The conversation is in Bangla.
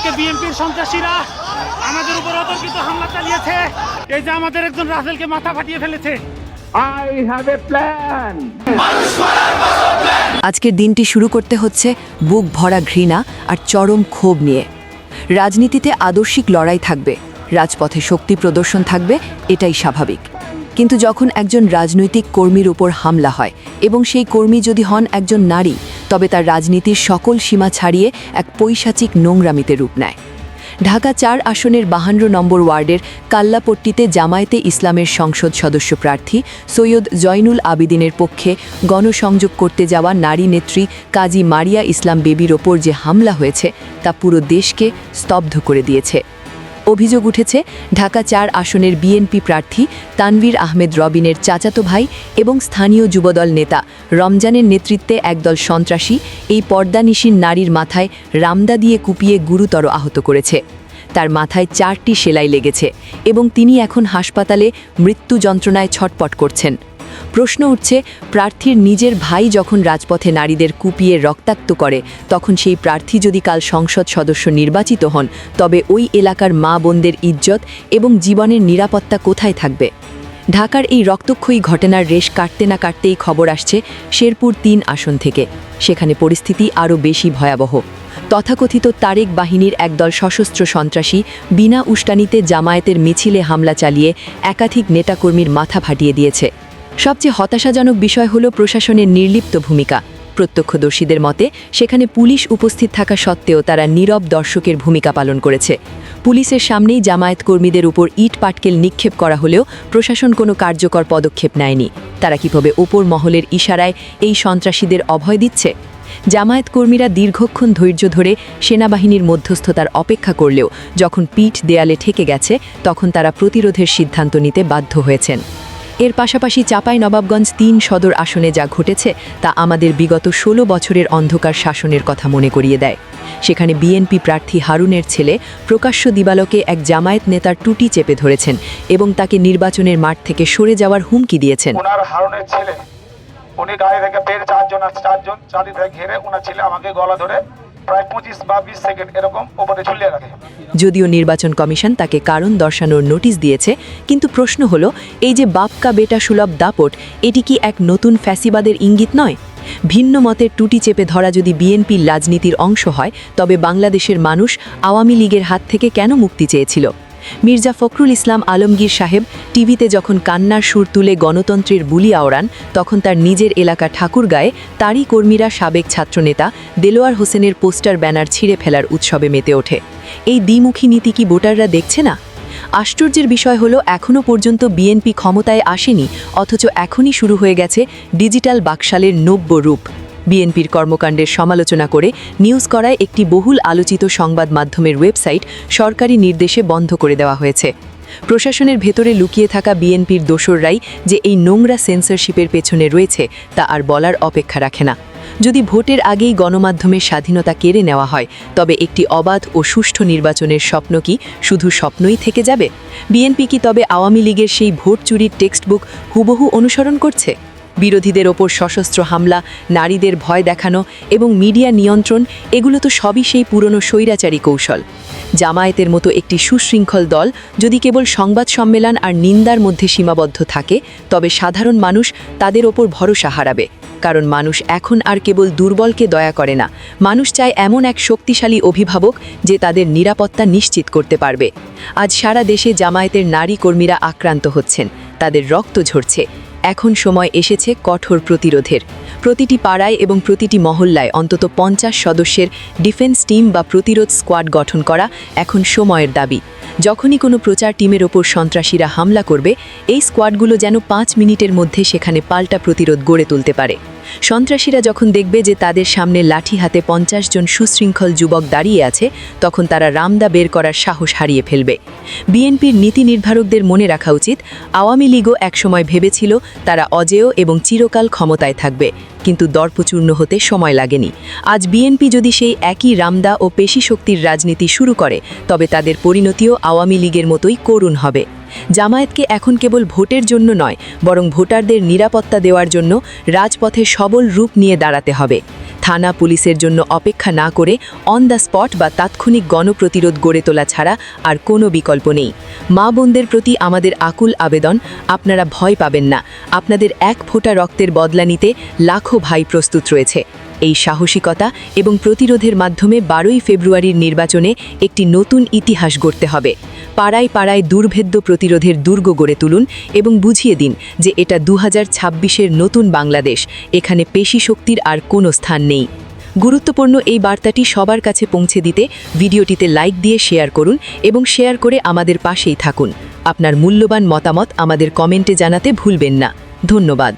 আজকে বিএনপির সন্ত্রাসীরা আমাদের উপর অতর্কিত হামলা চালিয়েছে। এই যে আমাদের একজন রাসেলকে মাথা ফাটিয়ে ফেলেছে। I have a plan. আজকের দিনটি শুরু করতে হচ্ছে বুক ভরা ঘৃণা আর চরম ক্ষোভ নিয়ে। রাজনীতিতে আদর্শিক লড়াই থাকবে, রাজপথে শক্তি প্রদর্শন থাকবে, এটাই স্বাভাবিক। কিন্তু যখন একজন রাজনৈতিক কর্মীর উপর হামলা হয় এবং সেই কর্মী যদি হন একজন নারী, তবে তার রাজনীতির সকল সীমা ছাড়িয়ে এক পৈশাচিক নোংরামিতে রূপ নেয়। ঢাকা ৪ আসনের ৫২ নম্বর ওয়ার্ডের কাল্লাপট্টিতে জামায়াতে ইসলামের সংসদ সদস্য প্রার্থী সৈয়দ জয়নুল আবিদিনের পক্ষে গণসংযোগ করতে যাওয়া নারী নেত্রী কাজী মারিয়া ইসলাম বেবির ওপর যে হামলা হয়েছে তা পুরো দেশকে স্তব্ধ করে দিয়েছে। অভিযোগ উঠেছে ঢাকা ৪ আসনের বিএনপি প্রার্থী তানভীর আহমেদ রবিনের চাচাতো ভাই এবং স্থানীয় যুবদল নেতা রমজানের নেতৃত্বে একদল সন্ত্রাসী এই পর্দানিশীন নারীর মাথায় রামদা দিয়ে কুপিয়ে গুরুতর আহত করেছে। তার মাথায় ৪টি সেলাই লেগেছে এবং তিনি এখন হাসপাতালে মৃত্যু যন্ত্রণায় ছটপট করছেন। প্রশ্ন উঠছে, প্রার্থীর নিজের ভাই যখন রাজপথে নারীদের কুপিয়ে রক্তাক্ত করে, তখন সেই প্রার্থী যদি কাল সংসদ সদস্য নির্বাচিত হন, তবে ওই এলাকার মা বোনদের ইজ্জত এবং জীবনের নিরাপত্তা কোথায় থাকবে? ঢাকার এই রক্তক্ষয়ী ঘটনার রেশ কাটতে না কাটতেই খবর আসছে শেরপুর ৩ আসন থেকে। সেখানে পরিস্থিতি আরও বেশি ভয়াবহ। তথাকথিত তারেক বাহিনীর একদল সশস্ত্র সন্ত্রাসী বিনা উস্কানিতে জামায়াতের মিছিলে হামলা চালিয়ে একাধিক নেতাকর্মীর মাথা ফাটিয়ে দিয়েছে। সবচেয়ে হতাশাজনক বিষয় হল প্রশাসনের নির্লিপ্ত ভূমিকা। প্রত্যক্ষদর্শীদের মতে সেখানে পুলিশ উপস্থিত থাকা সত্ত্বেও তারা নীরব দর্শকের ভূমিকা পালন করেছে। পুলিশের সামনেই জামায়াত কর্মীদের উপর ইট পাটকেল নিক্ষেপ করা হলেও প্রশাসন কোনো কার্যকর পদক্ষেপ নেয়নি। তারা কিভাবে ওপর মহলের ইশারায় এই সন্ত্রাসীদের অভয় দিচ্ছে? জামায়াত কর্মীরা দীর্ঘক্ষণ ধৈর্য ধরে সেনাবাহিনীর মধ্যস্থতার অপেক্ষা করলেও যখন পিঠ দেয়ালে ঠেকে গেছে, তখন তারা প্রতিরোধের সিদ্ধান্ত নিতে বাধ্য হয়েছেন। এর পাশাপাশি চাঁপাইনবাবগঞ্জ ৩ সদর আসনে যা ঘটেছে তা আমাদের বিগত ১৬ বছরের অন্ধকার শাসনের কথা মনে করিয়ে দেয়। সেখানে বিএনপি প্রার্থী হারুনের ছেলে প্রকাশ্য দিবালোকে এক জামায়াত নেতার টুটি চেপে ধরেছেন এবং তাকে নির্বাচনের মাঠ থেকে সরে যাওয়ার হুমকি দিয়েছেন। ওনার হারুনের ছেলে, উনি গাড়ি থেকে বের চারজন চারিদিকে ঘিরে ওনার ছেলে আমাকে গলা ধরে প্রায় ২৫ বা ২০ সেকেন্ড এরকম উপরে ঝুলিয়ে রাখে। যদিও নির্বাচন কমিশন তাকে কারণ দর্শানোর নোটিশ দিয়েছে, কিন্তু প্রশ্ন হলো, এই যে বাপকা বেটা সুলভ দাপট, এটি কি এক নতুন ফ্যাসিবাদের ইঙ্গিত নয়? ভিন্ন মতের টুটি চেপে ধরা যদি বিএনপির রাজনীতির অংশ হয়, তবে বাংলাদেশের মানুষ আওয়ামী লীগের হাত থেকে কেন মুক্তি চেয়েছিল? মির্জা ফখরুল ইসলাম আলমগীর সাহেব টিভিতে যখন কান্নার সুর তুলে গণতন্ত্রের বুলি আওড়ান, তখন তার নিজের এলাকা ঠাকুরগাঁয়ে তারই কর্মীরা সাবেক ছাত্রনেতা দেলোয়ার হোসেনের পোস্টার ব্যানার ছিঁড়ে ফেলার উৎসবে মেতে ওঠে। এই দ্বিমুখী নীতি কি ভোটাররা দেখছে না? আশ্চর্যের বিষয় হলো, এখনও পর্যন্ত বিএনপি ক্ষমতায় আসেনি, অথচ এখনই শুরু হয়ে গেছে ডিজিটাল বাকশালের নব্য রূপ। বিএনপির কর্মকাণ্ডের সমালোচনা করে নিউজ করায় একটি বহুল আলোচিত সংবাদ মাধ্যমের ওয়েবসাইট সরকারি নির্দেশে বন্ধ করে দেওয়া হয়েছে। প্রশাসনের ভেতরে লুকিয়ে থাকা বিএনপির দোসররাই যে এই নোংরা সেন্সরশিপের পেছনে রয়েছে তা আর বলার অপেক্ষা রাখে না। যদি ভোটের আগেই গণমাধ্যমের স্বাধীনতা কেড়ে নেওয়া হয়, তবে একটি অবাধ ও সুষ্ঠু নির্বাচনের স্বপ্ন কি শুধু স্বপ্নই থেকে যাবে? বিএনপি কি তবে আওয়ামী লীগের সেই ভোট চুরির টেক্সটবুক হুবহু অনুসরণ করছে? বিরোধীদের ওপর সশস্ত্র হামলা, নারীদের ভয় দেখানো এবং মিডিয়া নিয়ন্ত্রণ, এগুলো তো সবই সেই পুরনো স্বৈরাচারী কৌশল। জামায়াতের মতো একটি সুশৃঙ্খল দল যদি কেবল সংবাদ সম্মেলন আর নিন্দার মধ্যে সীমাবদ্ধ থাকে, তবে সাধারণ মানুষ তাদের ওপর ভরসা হারাবে। কারণ মানুষ এখন আর কেবল দুর্বলকে দয়া করে না, মানুষ চায় এমন এক শক্তিশালী অভিভাবক যে তাদের নিরাপত্তা নিশ্চিত করতে পারবে। আজ সারা দেশে জামায়াতের নারী কর্মীরা আক্রান্ত হচ্ছেন, তাদের রক্ত ঝরছে। এখন সময় এসেছে কঠোর প্রতিরোধের। প্রতিটি পাড়ায় এবং প্রতিটি মহল্লায় অন্তত ৫০ সদস্যের ডিফেন্স টিম বা প্রতিরোধ স্কোয়াড গঠন করা এখন সময়ের দাবি। যখনই কোনো প্রচার টিমের ওপর সন্ত্রাসীরা হামলা করবে, এই স্কোয়াডগুলো যেন ৫ মিনিটের মধ্যে সেখানে পাল্টা প্রতিরোধ গড়ে তুলতে পারে। সন্ত্রাসীরা যখন দেখবে যে তাদের সামনে লাঠি হাতে ৫০ জন সুশৃঙ্খল যুবক দাঁড়িয়ে আছে, তখন তারা রামদা বের করার সাহস হারিয়ে ফেলবে। বিএনপির নীতি নির্ধারকদের মনে রাখা উচিত, আওয়ামী লীগও একসময় ভেবেছিল তারা অজেয় এবং চিরকাল ক্ষমতায় থাকবে, কিন্তু দর্পচূর্ণ হতে সময় লাগেনি। আজ বিএনপি যদি সেই একই রামদা ও পেশিশক্তির রাজনীতি শুরু করে, তবে তাদের পরিণতিও আওয়ামী লীগের মতোই করুণ হবে। জামায়াতকে এখন কেবল ভোটের জন্য নয়, বরং ভোটারদের নিরাপত্তা দেওয়ার জন্য রাজপথে সবল রূপ নিয়ে দাঁড়াতে হবে। থানা পুলিশের জন্য অপেক্ষা না করে অন দ্য স্পট বা তাৎক্ষণিক গণপ্রতিরোধ গড়ে তোলা ছাড়া আর কোনো বিকল্প নেই। মা বোনদের প্রতি আমাদের আকুল আবেদন, আপনারা ভয় পাবেন না। আপনাদের এক ফোঁটা রক্তের বদলা নিতে লাখো ভাই প্রস্তুত রয়েছে। এই সাহসিকতা এবং প্রতিরোধের মাধ্যমে 12ই ফেব্রুয়ারির নির্বাচনে একটি নতুন ইতিহাস গড়তে হবে। পাড়ায় পাড়ায় দুর্ভেদ্য প্রতিরোধের দুর্গ গড়ে তুলুন এবং বুঝিয়ে দিন যে এটা 2026-এর নতুন বাংলাদেশ। এখানে পেশি শক্তির আর কোনো স্থান নেই। গুরুত্বপূর্ণ এই বার্তাটি সবার কাছে পৌঁছে দিতে ভিডিওটিতে লাইক দিয়ে শেয়ার করুন এবং শেয়ার করে আমাদের পাশেই থাকুন। আপনার মূল্যবান মতামত আমাদের কমেন্টে জানাতে ভুলবেন না। ধন্যবাদ।